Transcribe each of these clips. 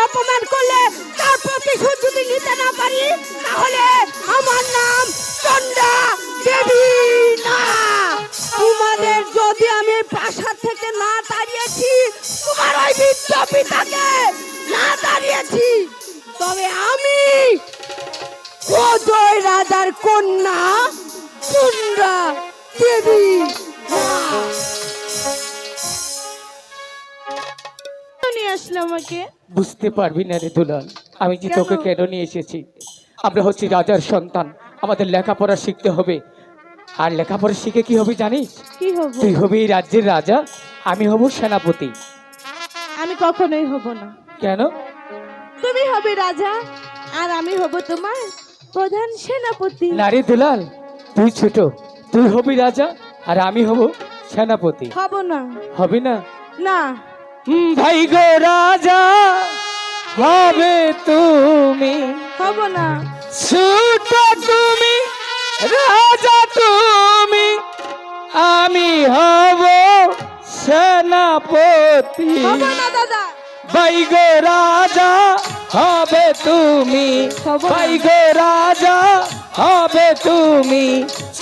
অপমান করলে তার প্রতিশোধ যদি নিতে না পারি তাহলে আমার নাম চন্ডা দেবী না। তোমাদের যদি আমি প্রাসাদ থেকে না তাড়িয়েছি, তোমার ওই বৃদ্ধ পিতাকে না তাড়িয়েছি, তবে আমি অজয় রাজার কন্যা চন্ডা দেবী আমাকে বুঝতে পারবি না রে দুলাল, আমি যে তোকে কেন নিয়ে এসেছি। আমরা হচ্ছি রাজার সন্তান, আমাদের লেখাপড়া শিখতে হবে। আর লেখাপড়া শিখে কি হবে জানিস? কি হবে? তুই হবি এই রাজ্যের রাজা, আমি হব সেনাপতি। আমি কখনোই হব না। কেন? তুমি হবে রাজা আর আমি হব তোমার প্রধান সেনাপতি। না রে দুলাল, তুই ছোট, তুই হবি রাজা আর আমি হব সেনাপতি। হব না। হবে না? না। ভাই গো রাজা হবে তুমি। হব না। ছোট তুমি রাজা, তুমি আমি হব সেনাপতি। হব না দাদা। ভাই গো রাজা হবে তুমি, ভাই গো রাজা হবে তুমি।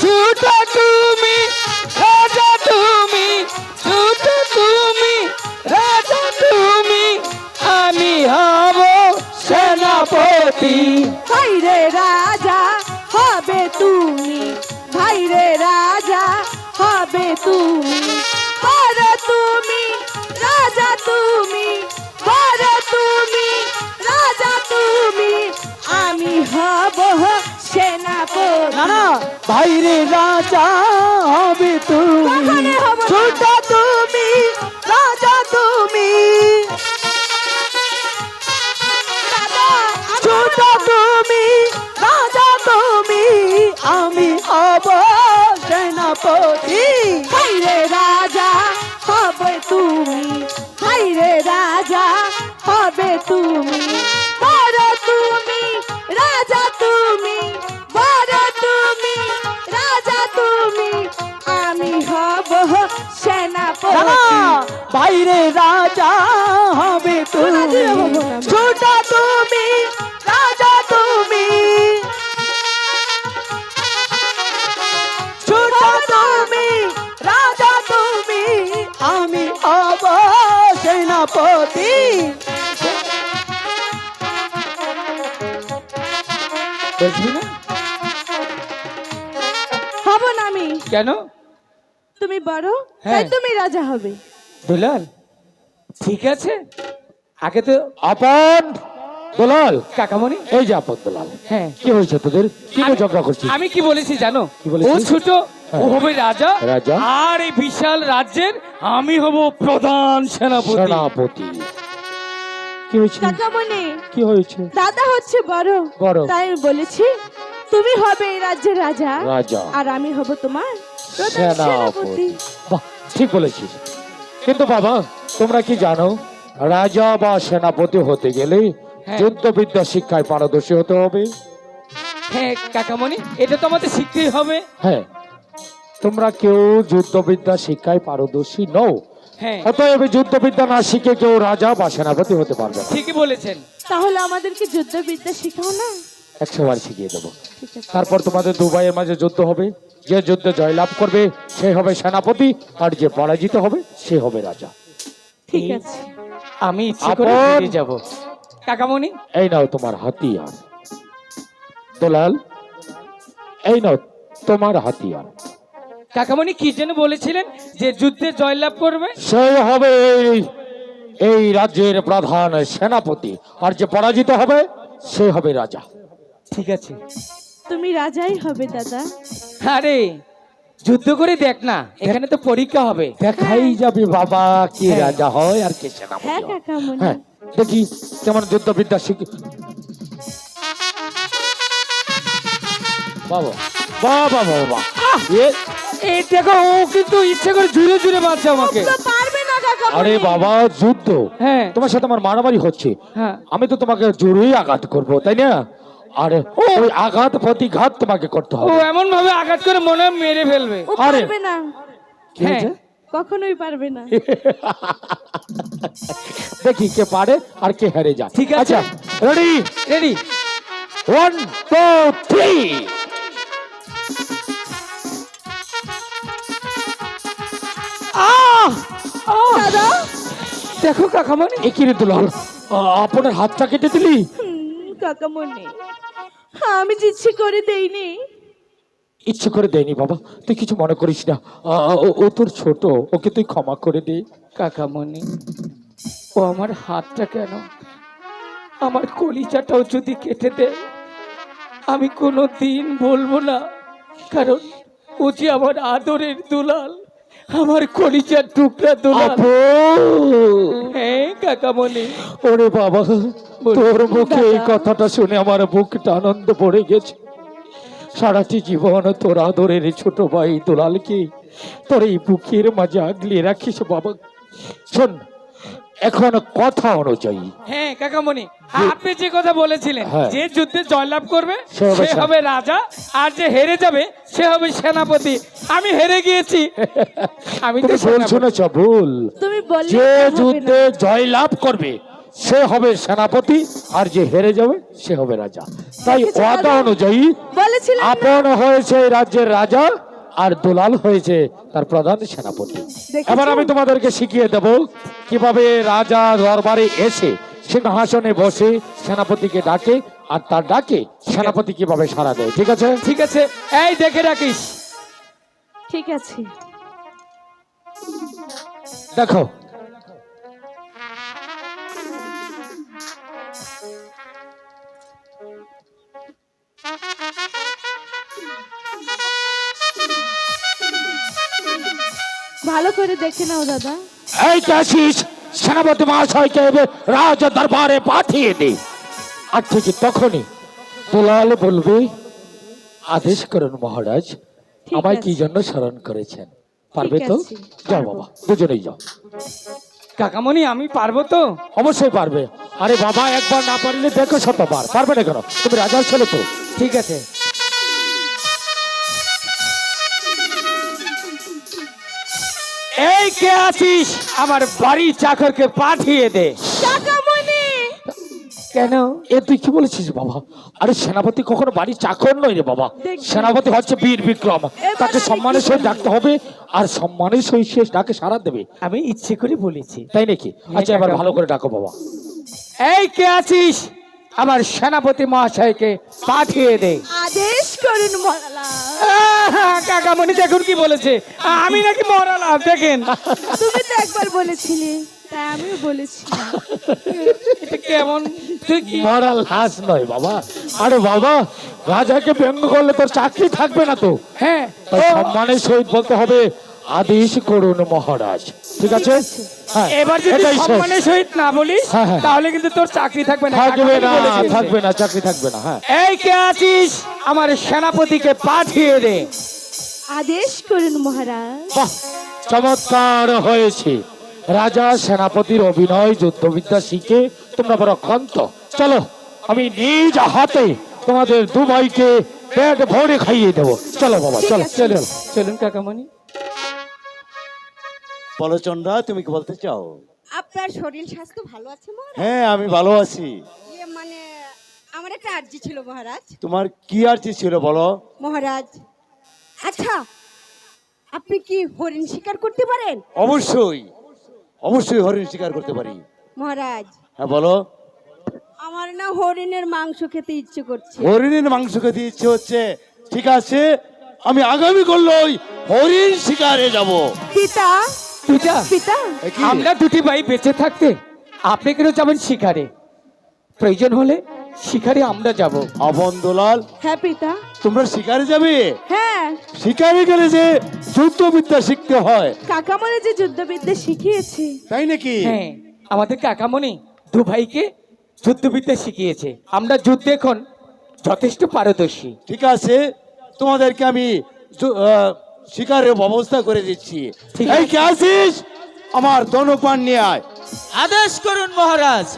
ছোট তুমি রাজা, তুমি ছোট তুমি রাজা, তুমি আমি হব সেনাপতি। ভাই রে রাজা হবে তুমি, ভাই রে রাজা হবে তুমি, বড় তুমি রাজা, তুমি বড় তুমি রাজা, তুমি আমি হব সেনাপতি। না না, ভাই রে রাজা হবে তুমি, ছোট তুমি রাজা, তুমি ছোট তুমি রাজা, তুমি আমি হব সেনাপতি। ভাই রে রাজা হবে তুমি, ভাই রে রাজা হবে তুমি, বড় তুমি রাজা, তুমি বড় তুমি রাজা, তুমি আমি হব সেনাপতি। বাইরে রাজা হবে তুমি, ছোট তুমি রাজা, তুমি ছোট তুমি রাজা, তুমি আমি হব সেনাপতি। বুঝলি না? হব না আমি। কেন? তুমি বড়, হ্যাঁ। তাই তুমি রাজা হবে। দুলাল ঠিক আছে, আগে তো আপন দুলাল কাকামণি, এই যে আপন দুলাল। হ্যাঁ, কি হয়েছে তোদের? কি ঝগড়া করছিস? আমি কি বলেছি জানো? ও ছোট, ও হবে রাজা, রাজা আর এই বিশাল রাজ্যের আমি হব প্রধান সেনাপতি। সেনাপতি কি হয়েছে? কাকামণি, কি হয়েছে? দাদা হচ্ছে বড়, বড়, তাই আমি বলেছি তুমি হবে এই রাজ্যের রাজা, রাজা আর আমি হব তোমার প্রধান সেনাপতি। সেনাপতি। বাহ, ঠিক বলেছিস। কিন্তু বাবা, তোমরা কি জানো, রাজা বা সেনাপতি হতে গেলে যুদ্ধবিদ্যা শিক্ষায় পারদর্শী হতে হবে। হ্যাঁ কাকামণি, এটা তো আমাদের শিখতেই হবে। হ্যাঁ, তোমরা কেউ যুদ্ধবিদ্যা শিক্ষায় পারদর্শী নও। হ্যাঁ, অতএব যুদ্ধবিদ্যা না শিখে কেউ রাজা বা সেনাপতি হতে পারবে না। ঠিকই বলেছেন। তাহলে আমাদেরকে যুদ্ধবিদ্যা শেখাও না? 100 বার শিখিয়ে দেবো। তারপর তোমাদের দু ভাইয়ের মাঝে যুদ্ধ হবে, যে যুদ্ধে জয়লাভ করবে সে হবে সেনাপতি, আর যে পরাজিত হবে সে হবে রাজা। ঠিক আছে, আমি ইচ্ছে করে ফিরে যাব। কাকামণি, এই নাও তোমার হাতিয়ার। দুলাল, এই নাও তোমার হাতিয়ার। কাকামণি কি যেন বলেছিলেন যে যুদ্ধে জয়লাভ করবে সে হবে এই রাজ্যের প্রধান সেনাপতি, আর যে পরাজিত হবে সে হবে রাজা। ঠিক আছে, তুমি রাজাই হবে দাদা। আরে যুদ্ধ করে দেখ না, এখানে তো পরীক্ষা হবে, দেখাই যাবে বাবা কে রাজা হয় আর কে সেনাপতি। হ্যাঁ কাকামণি, হ্যাঁ, দেখি কেমন যুদ্ধবিদ্যা শিখি। বাবা বাবা বাবা, এই দেখো ও কিন্তু ইচ্ছে করে জুড়ে জুড়ে মারছে আমাকে। তো পারবে না আরে বাবা যুদ্ধ, হ্যাঁ। তোমার সাথে আমার মারামারি হচ্ছে, হ্যাঁ। আমি তো তোমাকে জোরেই আঘাত করব, তাই না? আরে ওই আঘাত প্রতিঘাত তোমাকে করতে ও হবে। এমন ভাবে আঘাত করে মনে হয় মেরে ফেলবে। ও আরে। পারবে না, কি হয়েছে? কখনোই পারবে না। দেখি কে পারে আর কে হেরে যায়। ঠিক আছে। আচ্ছা, রেডি? রেডি? 1 2 3। দাদা, দেখো কাকামণি, একই রে দুলাল, আপনার হাতটা কেটে দিলি? কাকামণি, আমি যে ইচ্ছে করে দেইনি। ইচ্ছে করে দেয়নি বাবা, তুই কিছু মনে করিস না, ও তোর ছোট, ওকে তুই ক্ষমা করে দে। কাকামণি, ও আমার হাতটা কেন, আমার কলিজাটাও যদি কেটে দেয় আমি কোনো দিন বলবো না, কারণ ও যে আমার আদরের দুলাল, আমার কলিজার টুকরা দুলাল। আপু, হ্যাঁ কাকামণি। ওরে বাবা, তোর মুখে এই কথাটা শুনে আমার বুকটা আনন্দ পড়ে গেছে। সারাটি জীবন তোর আদরের ছোট ভাই দুলালকে তোর এই বুকের মাঝে আগলিয়ে রাখিস বাবা। শোন, এখন কথা অনুযায়ী হ্যাঁ কাকামণি, আপনি যে কথা বলেছিলেন, হ্যাঁ। যে যুদ্ধে জয়লাভ করবে সে হবে সে হবে রাজা, আর যে হেরে যাবে সে হবে সেনাপতি। আমি হেরে গিয়েছি। আমি তো তুমি ভুল সেনাপতি। শুনেছ, ভুল। তুমি বললে যে হবে না। যুদ্ধে জয়লাভ করবে সে হবে সেনাপতি, আর যে হেরে যাবে সে হবে রাজা। তাই দেখেছো ওয়াদা দাদা? অনুযায়ী বলেছিলাম না? আপন হয়েছে এই রাজ্যের রাজা, আর দুলাল হয়েছে তার প্রধান সেনাপতি। দেখেছো? এবার আমি তোমাদেরকে শিখিয়ে দেব কিভাবে রাজা দরবারে এসে সিংহাসনে বসে সেনাপতিকে ডাকে, আর তার ডাকে সেনাপতি কিভাবে সাড়া দেয়। ঠিক আছে? ঠিক আছে, এই দেখে রাখিস। ঠিক আছে। দেখো, ভালো করে দেখে নাও দাদা। এই কাশিস সেনাপতি মহাশয়কে রাজ দরবারে পাঠিয়ে দে। আর ঠিক তখনই দুলাল বলবে, আদেশ করুন মহারাজ, ঠিক আমায় আছে। কি জন্য স্মরণ করেছেন? পারবে ঠিক তো? আছে, যাও পারবো। বাবা, দুজনেই যাও। কাকামণি, আমি পারবো তো? অবশ্যই পারবে। আরে বাবা, একবার না পারলে দেখো শতবার। পারবে না কেন? তুমি রাজার ছেলে তো। ঠিক আছে। এই কে আছিস, আমার বাড়ি চাকরকে পাঠিয়ে দে। কাকামণি, কেন? এ তুই কি বলেছিস বাবা? আরে সেনাপতি কখনো বাড়ি চাকর নয় রে বাবা। দেখবি। সেনাপতি হচ্ছে বীর বিক্রম, এবার তাকে আমি সম্মানের কি সহিত বলি? ডাকতে হবে, আর সম্মানের সহিত সে ডাকে সাড়া দেবে। আমি ইচ্ছে করে বলেছি। তাই নাকি? আচ্ছা, এবার ভালো করে ডাকো বাবা। এই কে আছিস, আমার সেনাপতি মহাশয়কে পাঠিয়ে দে। আদেশ করুন মহারাজ। কাকামণি দেখুন কি বলেছে, আমি নাকি মরালাম। দেখেন তুমি তো একবার বলেছিলে, তাই আমিও বলেছি। এটা কেমন, তুই কি? মরাল লাশ নয় বাবা। আরে বাবা, রাজাকে ব্যঙ্গ করলে তোর চাকরি থাকবে না তো। হ্যাঁ, তাই সম্মানের সহিত বলতে হবে, আদেশ করুন মহারাজ। ঠিক আছে? হ্যাঁ, এবার যদি এটাই শেষ। সম্মানের সহিত না বলিস হ্যাঁ, হ্যাঁ। তাহলে কিন্তু তোর চাকরি থাকবে না। থাকবে কাকামণি না, বলেছে। থাকবে না, চাকরি থাকবে না। হ্যাঁ, এই কে আছিস, আমার সেনাপতিকে পাঠিয়ে দে। আদেশ করুন মহারাজ। বাহ, চমৎকার হয়েছে। রাজা সেনাপতির অভিনয় যুদ্ধবিদ্যা শিখে তোমরা বড় ক্ষান্ত। চলো, আমি নিজ হাতে তোমাদের দু ভাইকে পেট ভরে খাইয়ে দেবো। চলো বাবা, ঠিক চলো আছে। চলো। চলুন কাকামণি। বলো চন্দ্রা, তুমি কি বলতে চাও? আপনার শরীর স্বাস্থ্য ভালো আছে মহারাজ? হ্যাঁ, আমি ভালো আছি। মানে আমার একটা আর্জি ছিল মহারাজ। তোমার কি আর্জি ছিল বলো? মহারাজ, আচ্ছা, আপনি কি হরিণ শিকার করতে পারেন? অবশ্যই, অবশ্যই হরিণ শিকার করতে পারি। মহারাজ, হ্যাঁ বলো। আমার না হরিণের মাংস খেতে ইচ্ছে করছে। হরিণের মাংস খেতে ইচ্ছে হচ্ছে? ঠিক আছে, আমি আগামী করলেই হরিণ শিকারে যাব। পিতা, পিতা, পিতা, কি? আমরা দুটি ভাই বেঁচে থাকতে আপনি কেন যাবেন শিকারে? প্রয়োজন হলে শিকারে আমরা যাব। আপন দুলাল, হ্যাঁ পিতা, তোমরা শিকারে যাবে? হ্যাঁ। শিকারে গেলে যে যুদ্ধবিদ্যা শিখতে হয়, কাকামণি যে যুদ্ধবিদ্যা শিখিয়েছে। তাই নাকি? হ্যাঁ, আমাদের কাকামণি দু ভাইকে যুদ্ধবিদ্যা শিখিয়েছে। আমরা যুদ্ধে এখন যথেষ্ট পারদর্শী। ঠিক আছে, তোমাদেরকে আমি শিকারের ব্যবস্থা করে দিচ্ছি। ঠিক এই আছে। কে আছিস? আমার ধনুপান নিয়ে আয়। আদেশ করুন মহারাজ।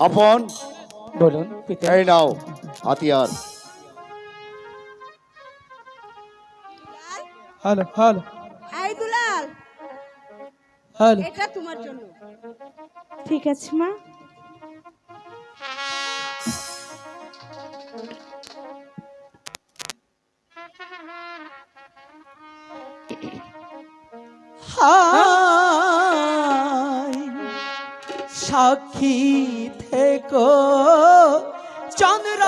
আপন, বলুন পিতা। এই নাও হাতিয়ার। হ্যালো হ্যালো এই দুলাল, হ্যালো। এটা তোমার জন্য। ঠিক আছে মা। হায় সাক্ষী থেকো চন্দ্র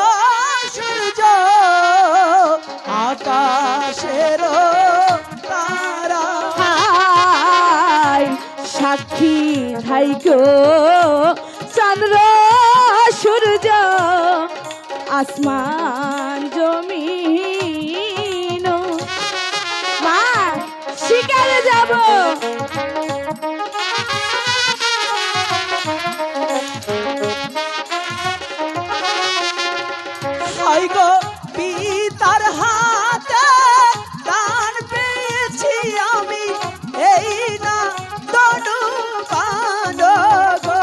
সূর্য আকাশের তারা। হায় সাক্ষী থাইকো চন্দ্র সূর্য আসমান জমিন। মা শিকারে যাব। হাই গো পিতার হাতে দান পেয়েছি আমি, এই না তনু কাণ্ড গো,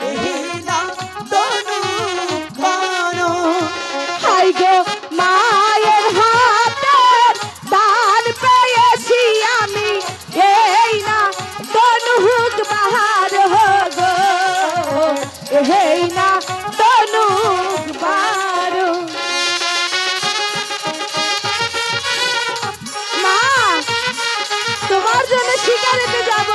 এই না তনু কাণ্ড। হাই গো মায়ের হাতে দান পেয়েছি আমি, এই না তনুক বাহার গো, এই না তনুক বাহার। মা তোমার জন্য শিকারেতে যাব।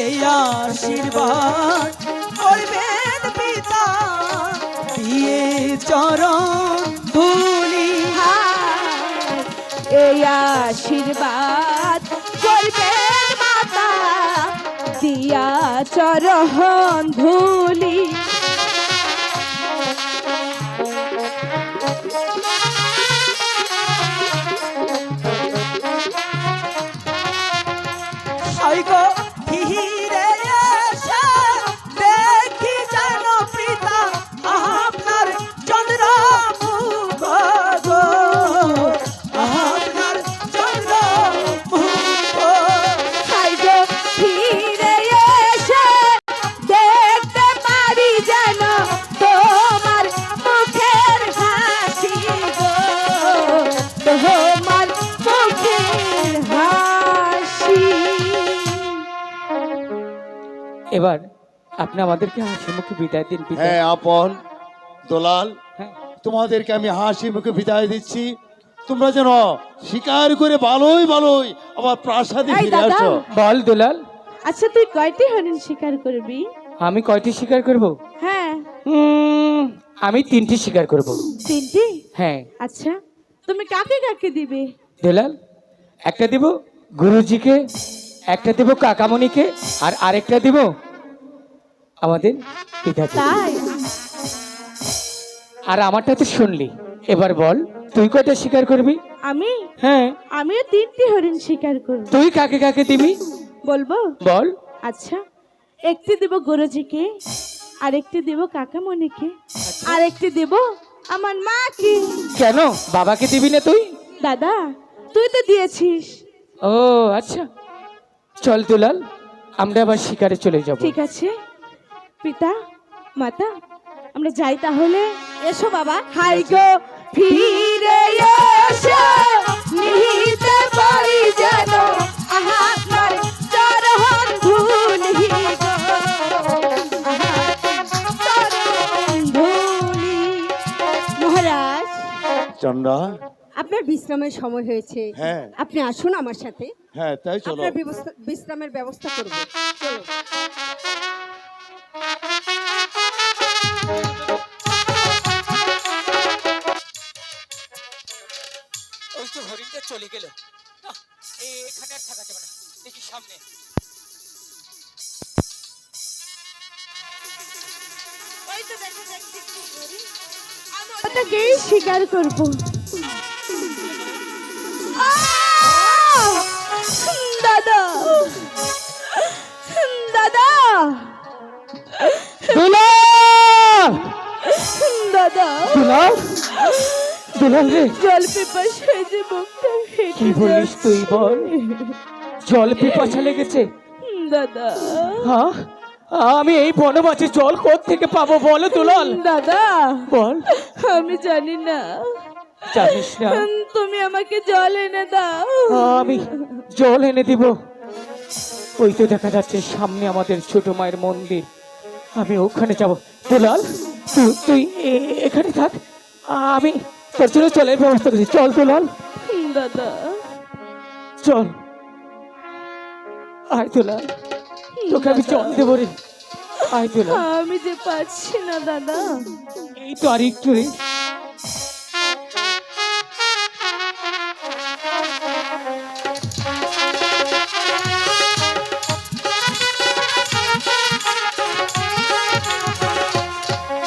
এই আশীর্বাদ করবেন পিতা, দিয়ে চরণ ধুলি। এই আশীর্বাদ করবেন মাতা, দিয়া চরণ ধুলি। হাই গো ফিরে এসে দেখি যেন পিতা আপনার চন্দ্র মুখ গো, আপনার চন্দ্র মুখ। হাই গো ফিরে এসে দেখতে পারি যেন তোমার মুখের হাসি গো, তোমার মুখের হাসি। এবার আপনি আমাদেরকে হাসি মুখে বিদায় দিন পিতা। হ্যাঁ আপন, দোলাল, হ্যাঁ। তোমাদেরকে আমি হাসি মুখে বিদায় দিচ্ছি। তোমরা যেন শিকার করে ভালোই ভালোই আবার প্রাসাদে এই ফিরে দাদা। আসো। বল দুলাল, আচ্ছা তুই কয়টি হরিণ শিকার করবি? আমি কয়টি শিকার করব? হ্যাঁ আমি 3টি শিকার করব। 3টি? হ্যাঁ আচ্ছা তুমি কাকে কাকে দিবে? দুলাল, একটা দিব গুরুজিকে, একটা দিব কাকামণিকে, আর আরেকটা দিব আমাদের পিতাকে। তাই আর আমারটা তো শুনলি, এবার বল তুই কয়টা শিকার করবি? আমি হ্যাঁ, আমিও 3টি হরিণ শিকার করব। তুই কাকে কাকে দিবি বলবো? বল। আচ্ছা একটি দেব গুরুজিকে, আরেকটি দেব কাকামণিকে, আরেকটি দেব আমার মাকে। কেন বাবাকে দিবি না তুই? দাদা তুই তো দিয়েছিস। ও আচ্ছা, চল দুলাল আমরা আবার শিকারে চলে যাব। ঠিক আছে পিতা মাতা আমরা যাই তাহলে। এসো বাবা। হাই গো ফিরে এসো নিতে পারি যেন আপনার চরণ ধুলি গো, চরণ ধুলি। মহারাজ চন্দ্রা, আপনার বিশ্রামের সময় হয়েছে। হ্যাঁ। আপনি আসুন আমার সাথে, হ্যাঁ তাই চলো। আপনার বিশ্রামের ব্যবস্থা করব। চলো। ওই তো হরিণটা চলে গেল। এখানে আর থাকা যাবে না, দেখি সামনে। ওটাকেই স্বীকার করবো। দাদা দাদা দুলাল দাদা দুলাল দুলাল রে জল পিপাসায় যে মুখটা কি ফেটে বলিস তুই বল জল পিপাসা লেগেছে দাদা হ্যাঁ আমি এই বনবাসে জল থেকে পাবো বলো দুলাল দাদা বল আমি জানি না জানিস না তুমি আমাকে জল এনে দাও আমি জল এনে দিব ওই তো দেখা যাচ্ছে সামনে আমাদের ছোট মায়ের মন্দির আমি ওখানে যাব দুলাল তুই এখানে থাক আমি তোর জন্য জলের ব্যবস্থা করছি চল দুলাল দাদা চল আয় দুলাল তোকে আমি জল দেবো রে আয় দুলাল আমি যে পাচ্ছি না দাদা এই তো আর একটু রে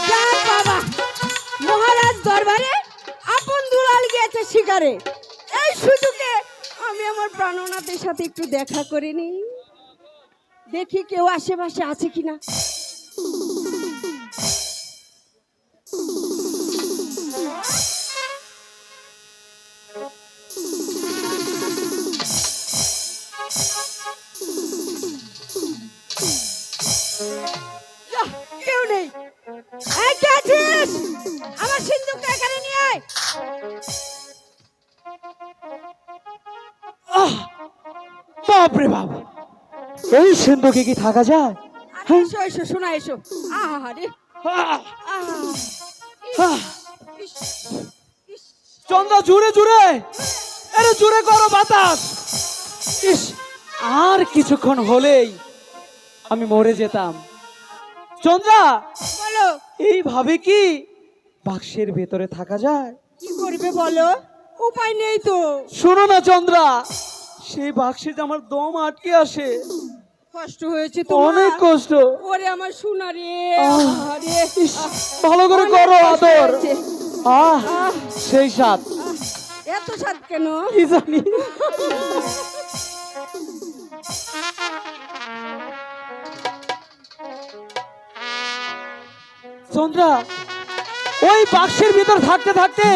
যাক বাবা মহারাজ দরবারে আপন দুলাল গিয়েছে শিকারে এই সুযোগে আমি আমার প্রাণনাথের সাথে একটু দেখা করে নিই দেখি কেউ আশেপাশে আছে কিনা যাহ, কেউ নেই এই কে আছিস? আমার সিন্ধুকটা এখানে নিয়ে আয় বাপরে বাপ এই সিন্ধুকে কি থাকা যায় আরে এসো এসো শোনা এসো আহা রে চন্দ্রা জুড়ে জুড়ে আরে জুড়ে করো বাতাস ইস আর কিছুক্ষণ হলেই আমি মরে যেতাম চন্দ্রা বলো এইভাবে কি বাক্সের ভেতরে থাকা যায় কি করবে বলো উপায় নেই তো শোনো না চন্দ্রা সেই বাক্সে যে আমার দম আটকে আসে কষ্ট হয়েছে তো অনেক কষ্ট ওরে আমার সোনা রে আরে ইস, ভালো করে অনেক করো কষ্ট আদর হয়েছে। আহ সেই সাত এত স্বাদ কেন কি জানি চন্দ্রা ওই বাক্সের ভিতর থাকতে থাকতে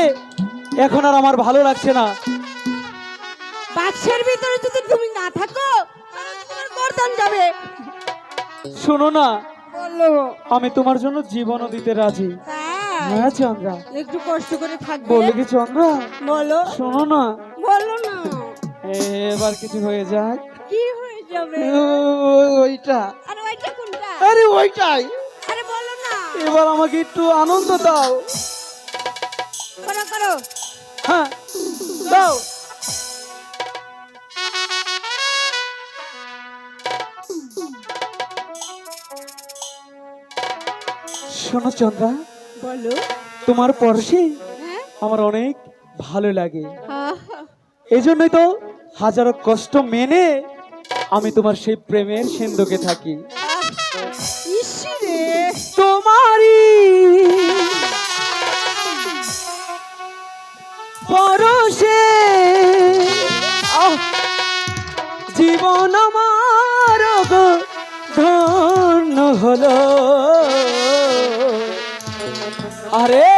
এখন আর আমার ভালো লাগছে না বাক্সের ভিতরে যদি তুমি না থাকো তাহলে তোমার গর্দান যাবে শোনো না বলো আমি তোমার জন্য জীবনও দিতে রাজি তাই হ্যাঁ চন্দ্রা একটু কষ্ট করে থাকবে বলে কি চন্দ্রা বলো শোনো না বলো না এবার কিছু হয়ে যাক কি হয়ে যাবে ওইটা আর ওইটা কোনটা আরে ওইটাই আরে বলো না এবার আমাকে একটু আনন্দ দাও করো করো হ্যাঁ দাও শোনো চন্দ্রা বলো তোমার পরশে হ্যাঁ আমার অনেক ভালো লাগে আহা, এই জন্যই তো হাজারো কষ্ট মেনে আমি তোমার সেই প্রেমের সিন্ধুকে থাকি ইসি রে তোমারই পরশে জীবন আমার গো ধন্য হলো আরে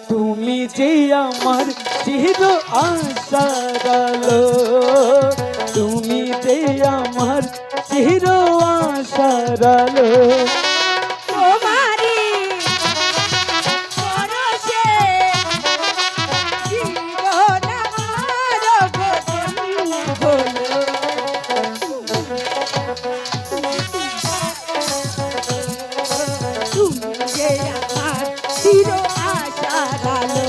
তুমি যে আমার চির আশার আলো তুমি যে আমার চির আশার আলো তোমারি পরশে জীবন আমার গঠন হলো। তুমি যে আমার চির আশার আলো।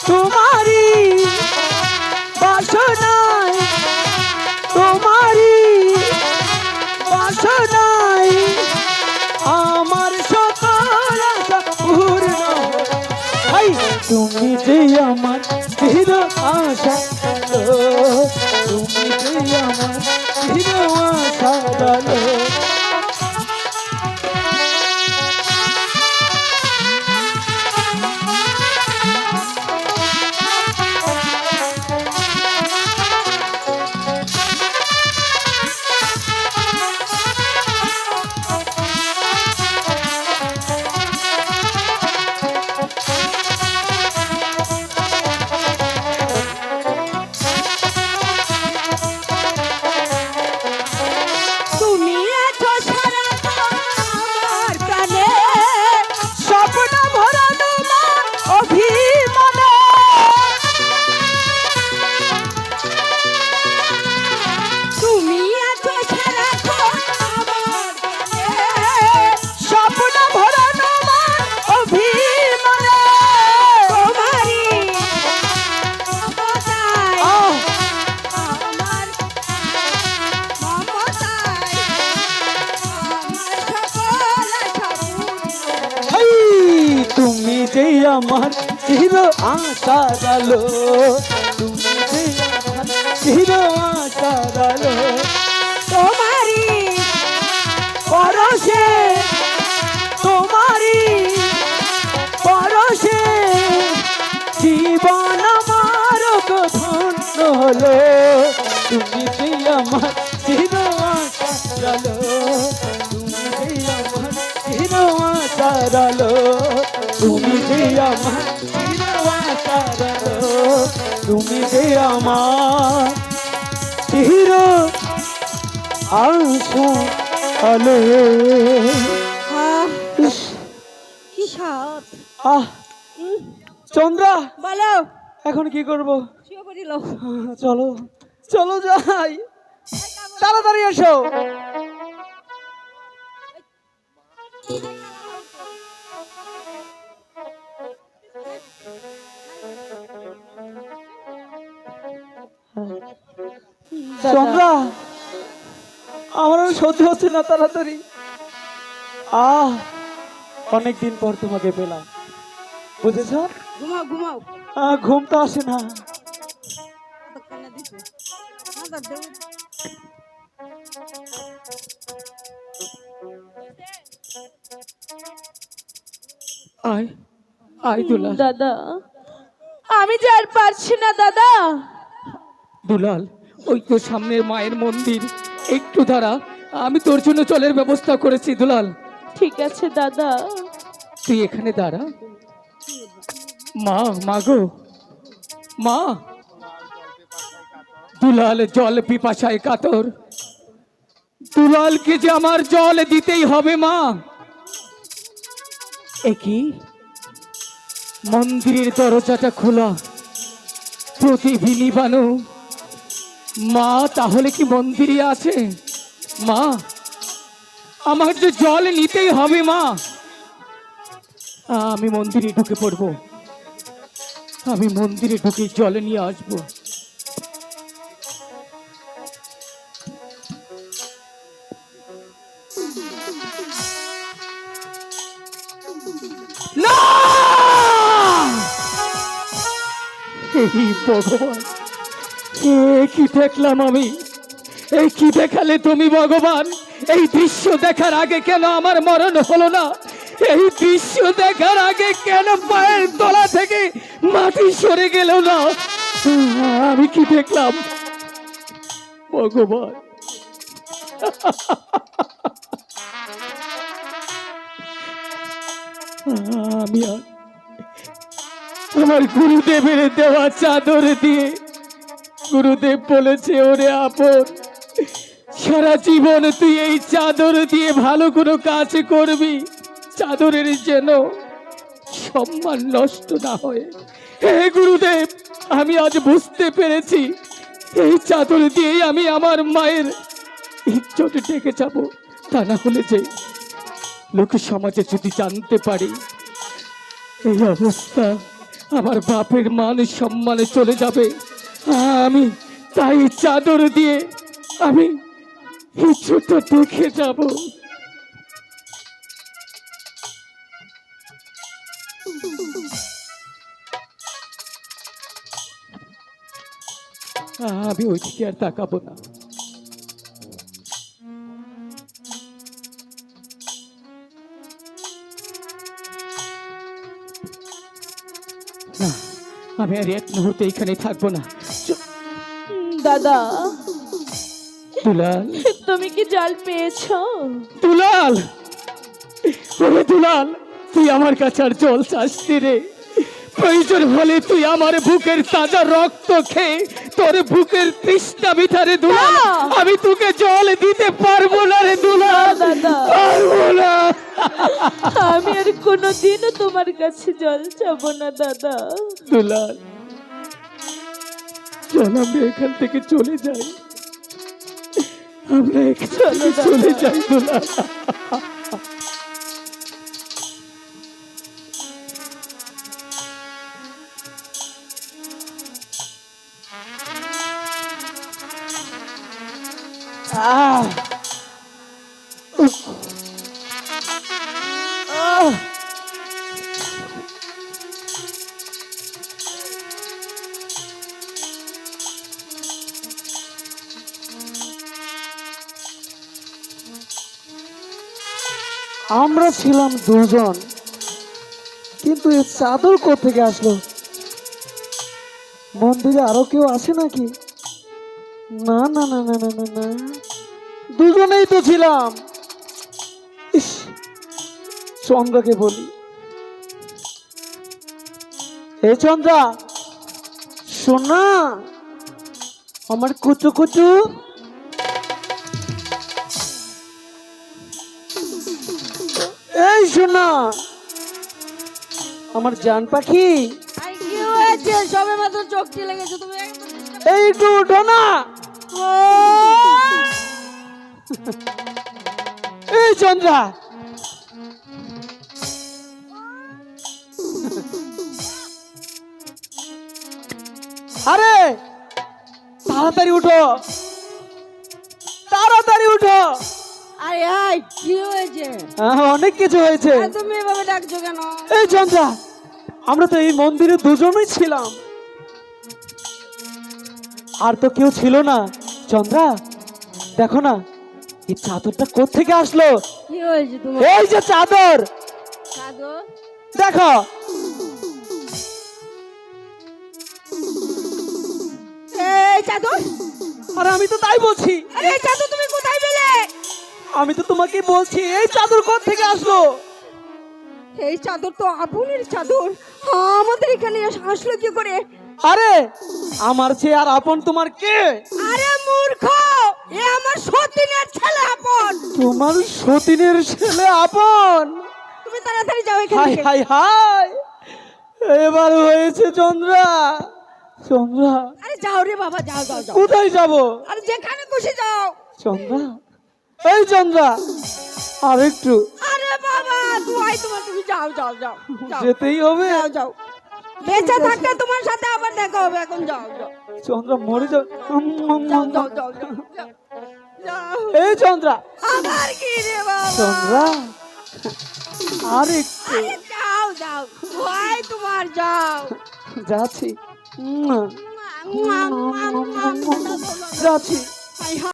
তোমারই বাসনায়, তোমারই বাসনায় আমার সকল আশা পূর্ণ। হাই তুমি যে আমার চির আশা, তুমি যে আমার চির আশা জানো। তুমি আছো সারাক্ষণ আমার প্রাণে, স্বপ্ন ভরানো মন অভিমানে, তুমি আছো সারাক্ষণ আমার প্রাণে, স্বপ্ন ভরানো মন অভিমানে। তোমারই মমতায়, আহ, আমার মমতায় আমার সকল আশা পূর্ণ। হাই তুমি যে আমার চির আশা জালো, তুমি যে আমার চির আশা জালো। তোমারই পরশে, তোমারই পরশে জীবন আমার ধন্য হলো। তুমি যে আমার চির আশা জালো, তুমি যে আমার চির আশা জালো, তুমি যে আমার চির আশা জালো, তুমি যে আমার চির আশা আলো। ইস, কি স্বাদ। আহ চন্দ্রা, বলো, এখন কি করব? শুয়ে পড়িল। চলো চলো যাই, তাড়াতাড়ি এসো। চন্দ্রা, আমার আর সহ্য হচ্ছে না, তাড়াতাড়ি। অনেকদিন পর তোমাকে পেলাম, বুঝেছ? ঘুমাও ঘুমাও। ঘুম তো আসে না। কতক্ষণে দিছে? নজর দেও। আয় আয় দুলাল। দাদা, আমি যে আর পারছি না দাদা। দুলাল, ওই তো সামনের মায়ের মন্দির, একটু দাঁড়া, আমি তোর জন্য জলের ব্যবস্থা করেছি। দুলাল, ঠিক আছে দাদা। তুই এখানে দাঁড়া। মা, মাগো মা। দুলাল জল পিপাসায় কাতর, দুলালকে যে আমার জল দিতেই হবে মা। একই মন্দিরের দরজাটা খোলা, প্রতিভি নিবানো। মা তাহলে কি মন্দিরে আছে? মা, আমার যে জল নিতেই হবে মা। আমি মন্দিরে ঢুকে পড়বো, আমি মন্দিরে ঢুকে জল নিয়ে আসবো। না! এই ভগবান, কি দেখলাম আমি? এই কি দেখালে তুমি ভগবান? এই দৃশ্য দেখার আগে কেন আমার মরণ হলো না? এই দৃশ্য দেখার আগে কেন পায়ের তলা থেকে মাটি সরে গেল না? আমি কি দেখলাম ভগবান? আমি আর আমার গুরুদেবের দেওয়া চাদর দিয়ে, গুরুদেব বলেছে ওরে আপন, সারা জীবন তুই এই চাদর দিয়ে ভালো কোনো কাজ করবি, চাদরের যেন সম্মান নষ্ট না হয়। হে গুরুদেব, আমি আজ বুঝতে পেরেছি এই চাদর দিয়েই আমি আমার মায়ের ইজ্জত ডেকে যাব। তা না হলে যে লোক সমাজে যদি জানতে পারি এই অবস্থা, আমার বাপের মান সম্মানে চলে যাবে। আমি তাই চাদর দিয়ে আমি কিছুটা দেখে যাব। আমি ওইদিকে আর তাকাবো না। না, আমি আর এক মুহূর্তে এখানে থাকবো না। দাদা, দুলাল, তুমি কি জল পেয়েছো? দুলাল, ওরে দুলাল, তুই আমার কাছে আর জল চাসনি রে। প্রয়োজন হলে তুই আমার বুকের তাজা রক্ত খেয়ে তোর বুকের তৃষ্ণা মিটারে দুলাল। আমি তোকে জল দিতে পারবো না রে দুলাল, দাদা। পারবো না। আমি আর কোনোদিনও তোমার কাছে জল চাবো না দাদা। দুলাল, চল আমরা এখান থেকে চলে যাই। আমরা এখান থেকে চলে যাই দুলাল। আমরা ছিলাম দুজন, কিন্তু এই চাদর কোত্থেকে আসলো? মন্দিরে আরো কেউ আছে নাকি? না না না না না না না, দুজনেই তো ছিলাম। ইস, চন্দ্রাকে বলি, এই চন্দ্রা, শোন না, আমার কুচু কুচু। এই শোনা, আমার জান পাখি, কি হয়েছে? সবে মাত্র চোখটি লেগেছে, তুমি এই একটু উঠো না। এই চন্দ্রা, আরে তাড়াতাড়ি উঠো, তাড়াতাড়ি উঠো। আরে আই, কি হয়েছে? অনেক কিছু হয়েছে। আর তুমি এভাবে ডাকছো কেন? এই চন্দ্রা, আমরা তো এই মন্দিরে দুজনেই ছিলাম, আর তো কেউ ছিল না। চন্দ্রা, দেখো না, এই চাদরটা কোত্থেকে আসলো? কি হয়েছে তোমার? এই যে চাদর, দাদু, দেখো। এই চাদর, আর আমি তো তাই বলছি, আরে এই চাদর তুমি কোথায় পেলে? আমি তো তোমাকে বলছি, এই চাদর কোত্থেকে আসলো? এই চাদর তো আপনের চাদর, আমাদের এখানে আসলো কি করে? আরে আমার চেয়ে আর আপন তোমার কে? আরে মূর্খ, এ আমার সতীনের ছেলে আপন। তোমার সতীনের ছেলে আপন? তুমি তাড়াতাড়ি যাও এখান হাই থেকে। হাই হাই, এবার হয়েছে চন্দ্রা। চন্দ্রা, আরে যাও রে বাবা, যাও যাও যাও। কোথায় যাব? আরে যেখানে খুশি যাও। চন্দ্রা, এই চন্দ্রা, আর একটু আরে বাবা, দুয়াই তোমার, তুমি যাও যাও যাও যাও। যেতেই হবে। যাও যাও, বেঁচে থাকতে তোমার সাথে আবার দেখা হবে, এখন যাও যাও চন্দ্রা মরে যাও। যাও যাও যাও যাও যাও। যাও। এই চন্দ্রা, আবার কি রে বাবা? চন্দ্রা, আর একটু আরে যাও যাও, দুয়াই তোমার, যাও। যাচ্ছি, মুয়া, মুয়া, মুয়া, মুয়া, মুয়া, মুয়া, মুয়া। যাচ্ছি। High high.